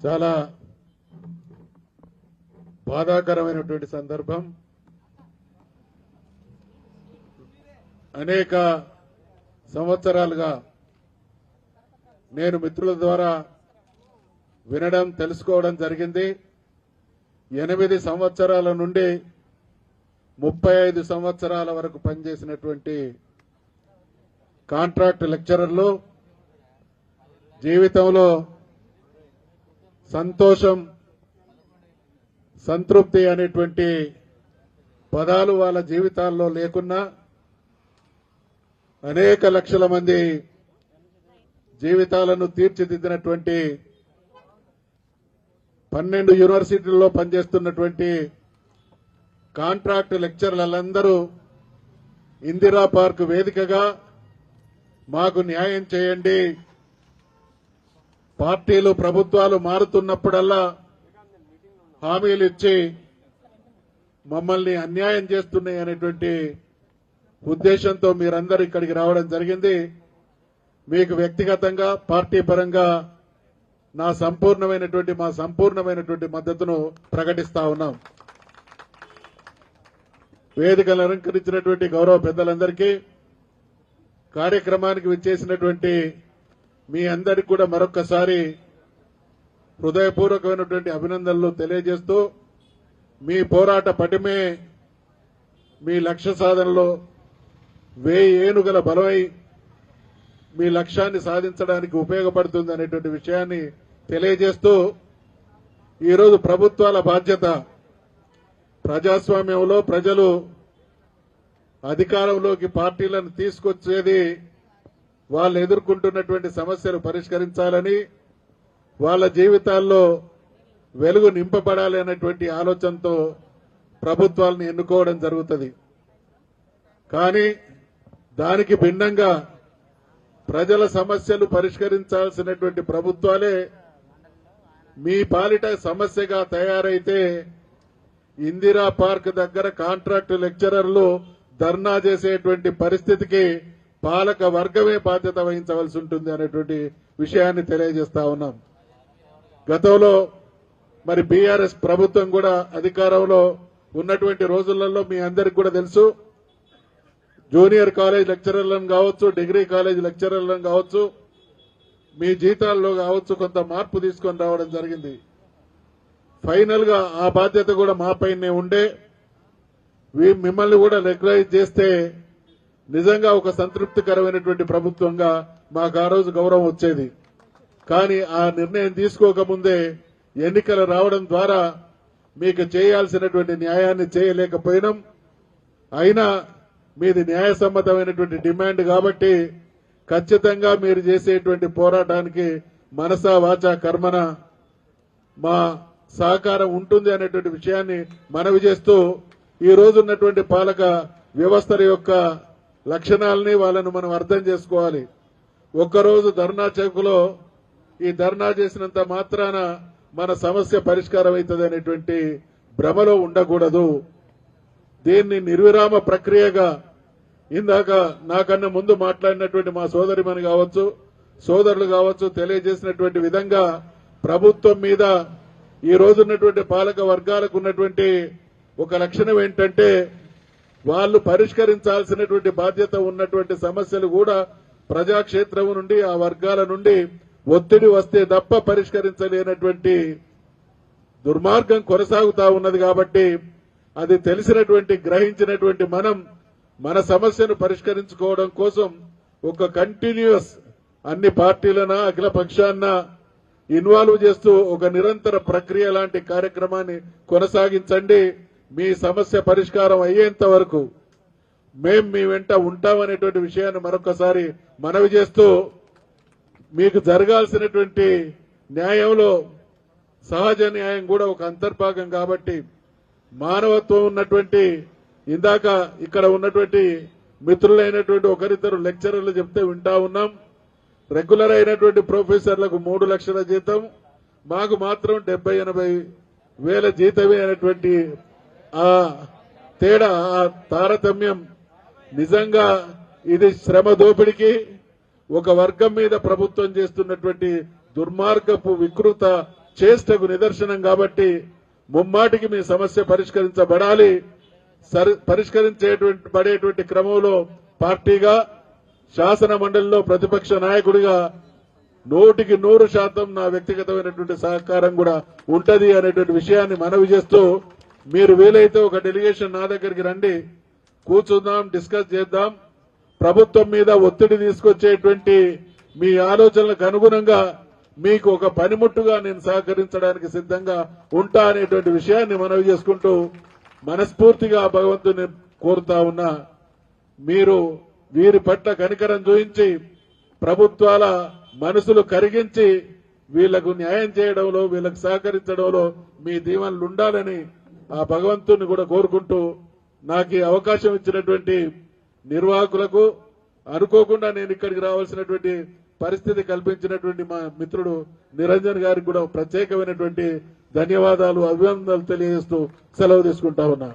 చాలా బాధాకరమైనటువంటి సందర్భం. అనేక సంవత్సరాలుగా నేను మిత్రుల ద్వారా వినడం తెలుసుకోవడం జరిగింది. 8 సంవత్సరాల నుండి 35 సంవత్సరాల వరకు పనిచేసినటువంటి కాంట్రాక్ట్ లెక్చరర్లు జీవితంలో సంతోషం, సంతృప్తి అనేటువంటి పదాలు వాళ్ళ జీవితాల్లో లేకున్నా అనేక లక్షల మంది జీవితాలను తీర్చిదిద్దినటువంటి 12 యూనివర్సిటీల్లో పనిచేస్తున్నటువంటి కాంట్రాక్ట్ లెక్చరర్లందరూ ఇందిరా పార్క్ వేదికగా మాకు న్యాయం చేయండి, పార్టీలు ప్రభుత్వాలు మారుతున్నప్పుడల్లా హామీలు ఇచ్చి మమ్మల్ని అన్యాయం చేస్తున్నాయి అనేటువంటి ఉద్దేశంతో మీరందరూ ఇక్కడికి రావడం జరిగింది. మీకు వ్యక్తిగతంగా పార్టీ పరంగా మా సంపూర్ణమైనటువంటి మద్దతును ప్రకటిస్తా ఉన్నాం. వేదికలు అలంకరించినటువంటి గౌరవ పెద్దలందరికీ, కార్యక్రమానికి విచ్చేసినటువంటి మీ అందరికీ కూడా మరొక్కసారి హృదయపూర్వకమైనటువంటి అభినందనలు తెలియజేస్తూ, మీ పోరాట పటిమే మీ లక్ష్య సాధనలో 1000 ఏనుగుల బలమై మీ లక్ష్యాన్ని సాధించడానికి ఉపయోగపడుతుంది అనేటువంటి విషయాన్ని తెలియజేస్తూ, ఈరోజు ప్రభుత్వాల బాధ్యత ప్రజాస్వామ్యంలో ప్రజలు అధికారంలోకి పార్టీలను తీసుకొచ్చేది వాళ్ళు ఎదుర్కొంటున్నటువంటి సమస్యలు పరిష్కరించాలని, వాళ్ళ జీవితాల్లో వెలుగు నింపబడాలి అనేటువంటి ఆలోచనతో ప్రభుత్వాలను ఎన్నుకోవడం జరుగుతుంది. కానీ దానికి భిన్నంగా ప్రజల సమస్యలు పరిష్కరించాల్సినటువంటి ప్రభుత్వాలే మీ పాలిట సమస్యగా తయారైతే ఇందిరా పార్క్ దగ్గర కాంట్రాక్టు లెక్చరర్లు ధర్నా చేసేటువంటి పరిస్థితికి పాలక వర్గమే బాధ్యత వహించవలసి ఉంటుంది అనేటువంటి విషయాన్ని తెలియజేస్తా ఉన్నాం. గతంలో మరి బీఆర్ఎస్ ప్రభుత్వం కూడా అధికారంలో ఉన్నటువంటి రోజులలో మీ అందరికి కూడా తెలుసు, జూనియర్ కాలేజ్ లెక్చరర్లను కావచ్చు, డిగ్రీ కాలేజ్ లెక్చరర్లను కావచ్చు, మీ జీతాల్లో కావచ్చు కొంత మార్పు తీసుకొని రావడం జరిగింది. ఫైనల్ గా ఆ బాధ్యత కూడా మా పైనే ఉండే మిమ్మల్ని కూడా రెగ్యులైజ్ చేస్తే నిజంగా ఒక సంతృప్తికరమైనటువంటి ప్రభుత్వంగా మాకు ఆ రోజు గౌరవం వచ్చేది. కానీ ఆ నిర్ణయం తీసుకోకముందే ఎన్నికలు రావడం ద్వారా మీకు చేయాల్సినటువంటి న్యాయాన్ని చేయలేకపోయినాం. అయినా మీది న్యాయసమ్మతమైనటువంటి డిమాండ్ కాబట్టి ఖచ్చితంగా మీరు చేసేటువంటి పోరాటానికి మనసా వాచా కర్మన మా సహకారం ఉంటుంది అనేటువంటి విషయాన్ని మనవి చేస్తూ, ఈ రోజు ఉన్నటువంటి పాలక వ్యవస్థల యొక్క లక్షణాలని వాళ్ళను మనం అర్థం చేసుకోవాలి. ఒక్కరోజు ధర్నా చౌక్లో ఈ ధర్నా చేసినంత మాత్రాన మన సమస్య పరిష్కారం అవుతుంది అనేటువంటి భ్రమలో ఉండకూడదు. దీన్ని నిర్విరామ ప్రక్రియగా ఇందాక నాకన్నా ముందు మాట్లాడినటువంటి మా సోదరిమణి కావచ్చు, సోదరులు కావచ్చు తెలియజేసినటువంటి విధంగా ప్రభుత్వం మీద ఈ రోజున్నటువంటి పాలక వర్గాలకు ఉన్నటువంటి ఒక లక్షణం ఏంటంటే వాళ్ళు పరిష్కరించాల్సినటువంటి బాధ్యత ఉన్నటువంటి సమస్యలు కూడా ప్రజాక్షేత్రం నుండి ఆ వర్గాల నుండి ఒత్తిడి వస్తే తప్ప పరిష్కరించలేనటువంటి దుర్మార్గం కొనసాగుతా ఉన్నది. కాబట్టి అది తెలిసినటువంటి గ్రహించినటువంటి మనం మన సమస్యను పరిష్కరించుకోవడం కోసం ఒక కంటిన్యూస్ అన్ని పార్టీలన అఖిల పక్షాన్న ఇన్వాల్వ్ చేస్తూ ఒక నిరంతర ప్రక్రియ లాంటి కార్యక్రమాన్ని కొనసాగించండి. మీ సమస్య పరిష్కారం అయ్యేంత వరకు మేం మీ వెంట ఉంటామనేటువంటి విషయాన్ని మరొకసారి మనవి చేస్తూ, మీకు జరగాల్సినటువంటి న్యాయంలో సహజ న్యాయం కూడా ఒక అంతర్భాగం కాబట్టి మానవత్వం ఉన్నటువంటి ఇందాక ఇక్కడ ఉన్నటువంటి మిత్రులైనటువంటి ఒకరిద్దరు లెక్చరర్లు చెప్తే వింటా ఉన్నాం. రెగ్యులర్ అయినటువంటి ప్రొఫెసర్లకు 3 లక్షల జీతం, మాకు మాత్రం 70-80 వేల జీతమే అనేటువంటి ఆ తేడా, ఆ తారతమ్యం నిజంగా ఇది శ్రమ దోపిడికి ఒక వర్గం మీద ప్రభుత్వం చేస్తున్నటువంటి దుర్మార్గపు వికృత చేష్టకు నిదర్శనం కాబట్టి ముమ్మాటికి మీ సమస్య పరిష్కరించబడాలి. పడేటువంటి క్రమంలో పార్టీగా శాసన మండలిలో ప్రతిపక్ష నాయకుడిగా 100% నా వ్యక్తిగతమైనటువంటి సహకారం కూడా ఉంటది అనేటువంటి విషయాన్ని మనవి చేస్తూ మీరు వీలైతే ఒక డెలిగేషన్ నా దగ్గరికి రండి, కూర్చుందాం, డిస్కస్ చేద్దాం. ప్రభుత్వం మీద ఒత్తిడి తీసుకొచ్చేటువంటి మీ ఆలోచనలకు అనుగుణంగా మీకు ఒక పనిముట్టుగా నేను సహకరించడానికి సిద్ధంగా ఉంటా అనేటువంటి విషయాన్ని మనవి చేసుకుంటూ మనస్ఫూర్తిగా భగవంతుని కోరుతా ఉన్నా. మీరు వీరి పట్ల కనికరం చూపించి ప్రభుత్వాల మనసులు కరిగించి వీళ్లకు న్యాయం చేయడంలో, వీళ్లకు సహకరించడంలో మీ దీవెనలు ఉండాలని ఆ భగవంతుని కూడా కోరుకుంటూ నాకు ఈ అవకాశం ఇచ్చినటువంటి నిర్వాహకులకు, అనుకోకుండా నేను ఇక్కడికి రావాల్సినటువంటి పరిస్థితి కల్పించినటువంటి మా మిత్రుడు నిరంజన్ గారికి కూడా ప్రత్యేకమైనటువంటి ధన్యవాదాలు, అభినందనలు తెలియజేస్తూ సెలవు తీసుకుంటా ఉన్నా.